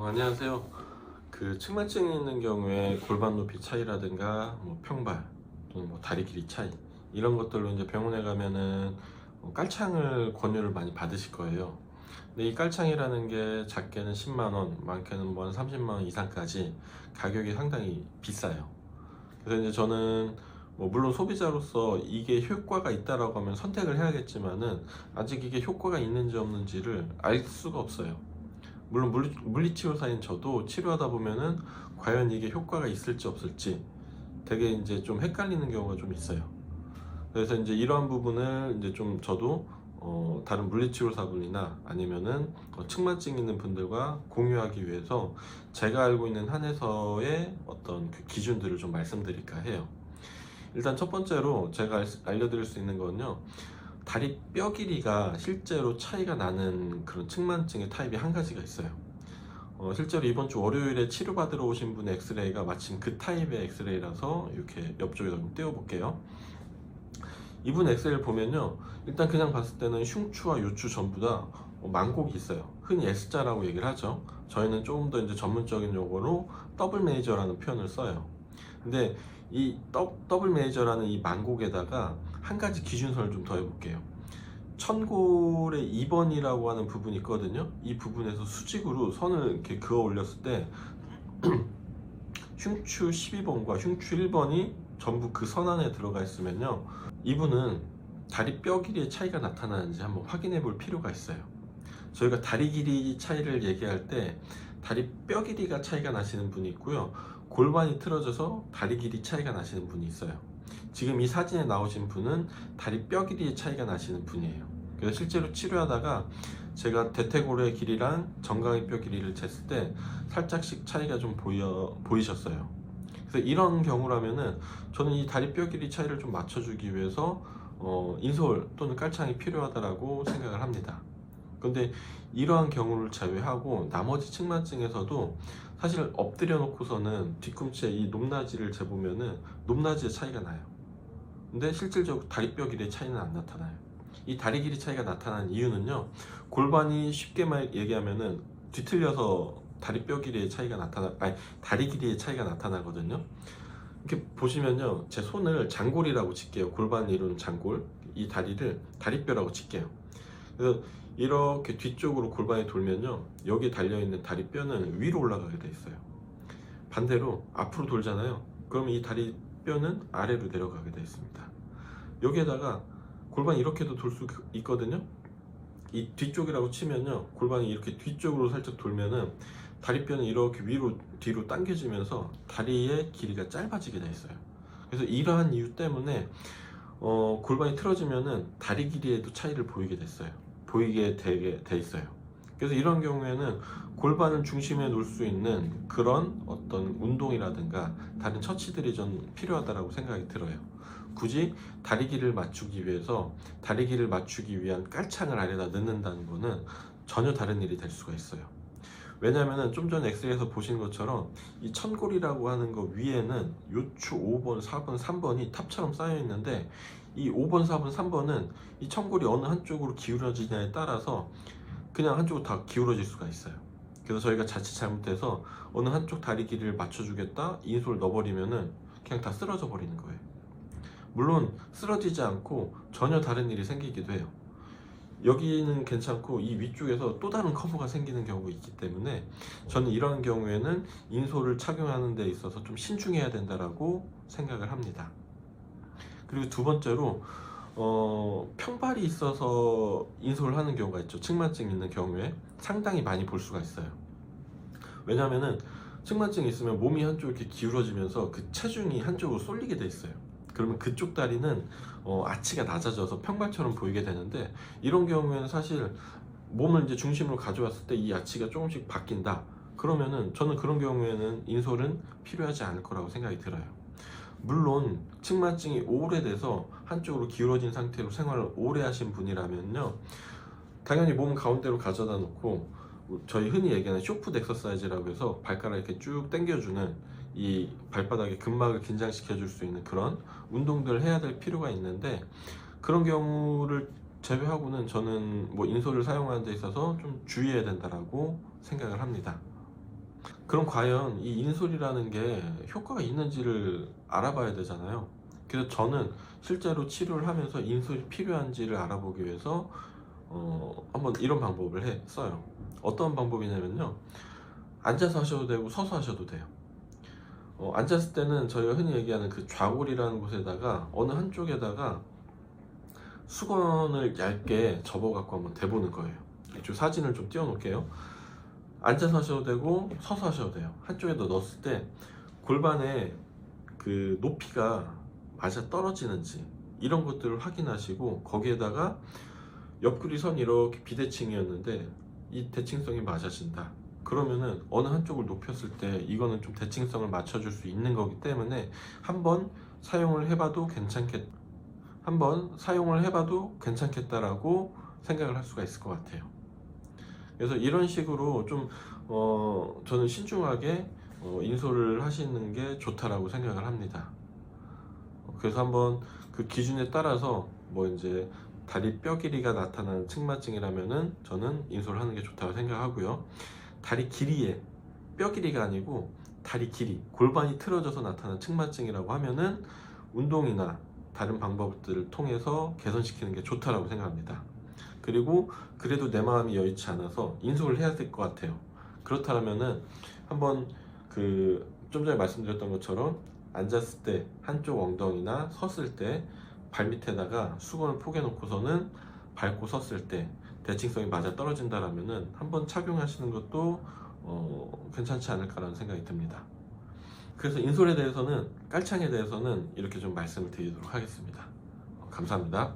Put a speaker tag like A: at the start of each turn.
A: 안녕하세요. 그 측만증이 있는 경우에 골반 높이 차이라든가 평발 또는 다리 길이 차이 이런 것들로 이제 병원에 가면은 깔창을 권유를 많이 받으실 거예요. 근데 이 깔창이라는 게 작게는 10만 원, 많게는 한 30만 원 이상까지 가격이 상당히 비싸요. 그래서 이제 저는 물론 소비자로서 이게 효과가 있다라고 하면 선택을 해야겠지만은 아직 이게 효과가 있는지 없는지를 알 수가 없어요. 물론 물리치료사인 저도 치료하다 보면은 과연 이게 효과가 있을지 없을지 되게 이제 좀 헷갈리는 경우가 좀 있어요. 그래서 이제 이러한 부분을 이제 좀 저도 다른 물리치료사분이나 아니면은 측만증 있는 분들과 공유하기 위해서 제가 알고 있는 한에서의 어떤 그 기준들을 좀 말씀드릴까 해요. 일단 첫 번째로 제가 알려드릴 수 있는 건요, 다리 뼈 길이가 실제로 차이가 나는 그런 측만증의 타입이 한 가지가 있어요. 실제로 이번 주 월요일에 치료받으러 오신 분의 엑스레이가 마침 그 타입의 엑스레이라서 이렇게 옆쪽에다 좀 떼어볼게요. 이분 엑스레이를 보면요, 일단 그냥 봤을 때는 흉추와 요추 전부 다 만곡이 있어요. 흔히 S자라고 얘기를 하죠. 저희는 조금 더 이제 전문적인 용어로 더블 메이저라는 표현을 써요. 근데 이 더블 메이저라는 이 만곡에다가 한 가지 기준선을 좀 더 해볼게요. 천골의 2번이라고 하는 부분이 있거든요. 이 부분에서 수직으로 선을 이렇게 그어 올렸을 때 흉추 12번과 흉추 1번이 전부 그 선 안에 들어가 있으면요, 이분은 다리 뼈 길이의 차이가 나타나는지 한번 확인해 볼 필요가 있어요. 저희가 다리 길이 차이를 얘기할 때 다리 뼈 길이가 차이가 나시는 분이 있고요, 골반이 틀어져서 다리 길이 차이가 나시는 분이 있어요. 지금 이 사진에 나오신 분은 다리 뼈 길이의 차이가 나시는 분이에요. 그래서 실제로 치료하다가 제가 대퇴골의 길이랑 정강이 뼈 길이를 쟀을 때 살짝씩 차이가 좀 보이셨어요. 그래서 이런 경우라면은 저는 이 다리 뼈 길이 차이를 좀 맞춰주기 위해서 인솔 또는 깔창이 필요하다라고 생각을 합니다. 근데 이러한 경우를 제외하고 나머지 측만증에서도 사실 엎드려 놓고서는 뒤꿈치에 이 높낮이를 재보면은 높낮이의 차이가 나요. 근데 실질적으로 다리 뼈 길이의 차이는 안 나타나요. 이 다리 길이 차이가 나타나는 이유는요, 골반이 쉽게 얘기하면은 뒤틀려서 다리 뼈 길이의 차이가 다리 길이의 차이가 나타나거든요. 이렇게 보시면요, 제 손을 장골이라고 칠게요. 골반을 이루는 장골, 이 다리를 다리뼈라고 칠게요. 그래서 이렇게 뒤쪽으로 골반이 돌면요, 여기 달려있는 다리뼈는 위로 올라가게 돼 있어요. 반대로 앞으로 돌잖아요. 그럼 이 다리뼈는 아래로 내려가게 돼 있습니다. 여기에다가 골반이 이렇게도 돌 수 있거든요. 이 뒤쪽이라고 치면요, 골반이 이렇게 뒤쪽으로 살짝 돌면은 다리뼈는 이렇게 위로 뒤로 당겨지면서 다리의 길이가 짧아지게 돼 있어요. 그래서 이러한 이유 때문에 골반이 틀어지면은 다리 길이에도 차이를 보이게 되게 돼 있어요. 그래서 이런 경우에는 골반을 중심에 놓을 수 있는 그런 어떤 운동이라든가 다른 처치들이 좀 필요하다고 생각이 들어요. 굳이 다리 길이를 맞추기 위해서 다리 길이를 맞추기 위한 깔창을 아래다 넣는다는 거는 전혀 다른 일이 될 수가 있어요. 왜냐하면 좀 전에 엑스레이에서 보신 것처럼 이 천골이라고 하는 거 위에는 요추 5번, 4번, 3번이 탑처럼 쌓여 있는데, 이 5번, 4번, 3번은 이 천골이 어느 한쪽으로 기울어지냐에 따라서 그냥 한쪽으로 다 기울어질 수가 있어요. 그래서 저희가 자칫 잘못해서 어느 한쪽 다리 길이를 맞춰주겠다 인솔을 넣어버리면은 그냥 다 쓰러져 버리는 거예요. 물론 쓰러지지 않고 전혀 다른 일이 생기기도 해요. 여기는 괜찮고 이 위쪽에서 또 다른 커브가 생기는 경우가 있기 때문에 저는 이러한 경우에는 인솔을 착용하는 데 있어서 좀 신중해야 된다라고 생각을 합니다. 그리고 두 번째로 평발이 있어서 인솔을 하는 경우가 있죠. 측만증 있는 경우에 상당히 많이 볼 수가 있어요. 왜냐하면은 측만증이 있으면 몸이 한쪽 이렇게 기울어지면서 그 체중이 한쪽으로 쏠리게 돼 있어요. 그러면 그쪽 다리는 아치가 낮아져서 평발처럼 보이게 되는데, 이런 경우에는 사실 몸을 이제 중심으로 가져왔을 때 이 아치가 조금씩 바뀐다. 그러면은 저는 그런 경우에는 인솔은 필요하지 않을 거라고 생각이 들어요. 물론 측만증이 오래돼서 한쪽으로 기울어진 상태로 생활을 오래 하신 분이라면요, 당연히 몸 가운데로 가져다 놓고 저희 흔히 얘기하는 쇼풋 엑서사이즈라고 해서 발가락 이렇게 쭉 당겨주는, 이 발바닥의 근막을 긴장시켜 줄 수 있는 그런 운동들을 해야 될 필요가 있는데, 그런 경우를 제외하고는 저는 인솔을 사용하는 데 있어서 좀 주의해야 된다라고 생각을 합니다. 그럼 과연 이 인솔이라는 게 효과가 있는지를 알아봐야 되잖아요. 그래서 저는 실제로 치료를 하면서 인솔이 필요한지를 알아보기 위해서 한번 이런 방법을 써요. 어떤 방법이냐면요, 앉아서 하셔도 되고 서서 하셔도 돼요. 앉았을 때는 저희가 흔히 얘기하는 그 좌골이라는 곳에다가 어느 한쪽에다가 수건을 얇게 접어 갖고 한번 대보는 거예요. 이쪽 사진을 좀 띄워 놓을게요. 앉아서 하셔도 되고 서서 하셔도 돼요. 한쪽에다 넣었을 때 골반의 그 높이가 맞아 떨어지는지 이런 것들을 확인하시고, 거기에다가 옆구리 선이 이렇게 비대칭이었는데 이 대칭성이 맞아진다. 그러면은 어느 한쪽을 높였을 때 이거는 좀 대칭성을 맞춰줄 수 있는 거기 때문에 한번 사용을 해봐도 괜찮겠다라고 생각을 할 수가 있을 것 같아요. 그래서 이런 식으로 좀 저는 신중하게 인솔을 하시는 게 좋다라고 생각을 합니다. 그래서 한번 그 기준에 따라서 뭐 이제 다리 뼈 길이가 나타나는 측마증이라면은 저는 인솔을 하는 게 좋다고 생각하고요. 다리 길이에 뼈 길이가 아니고 다리 길이, 골반이 틀어져서 나타나는 측마증이라고 하면은 운동이나 다른 방법들을 통해서 개선시키는 게 좋다라고 생각합니다. 그리고 그래도 내 마음이 여의치 않아서 인솔을 해야 될 것 같아요. 그렇다면은 한번 그 좀 전에 말씀드렸던 것처럼 앉았을 때 한쪽 엉덩이나 섰을 때 발밑에다가 수건을 포개 놓고서는 밟고 섰을 때 대칭성이 맞아 떨어진다라면은 한번 착용하시는 것도 괜찮지 않을까라는 생각이 듭니다. 그래서 인솔에 대해서는, 깔창에 대해서는 이렇게 좀 말씀을 드리도록 하겠습니다. 감사합니다.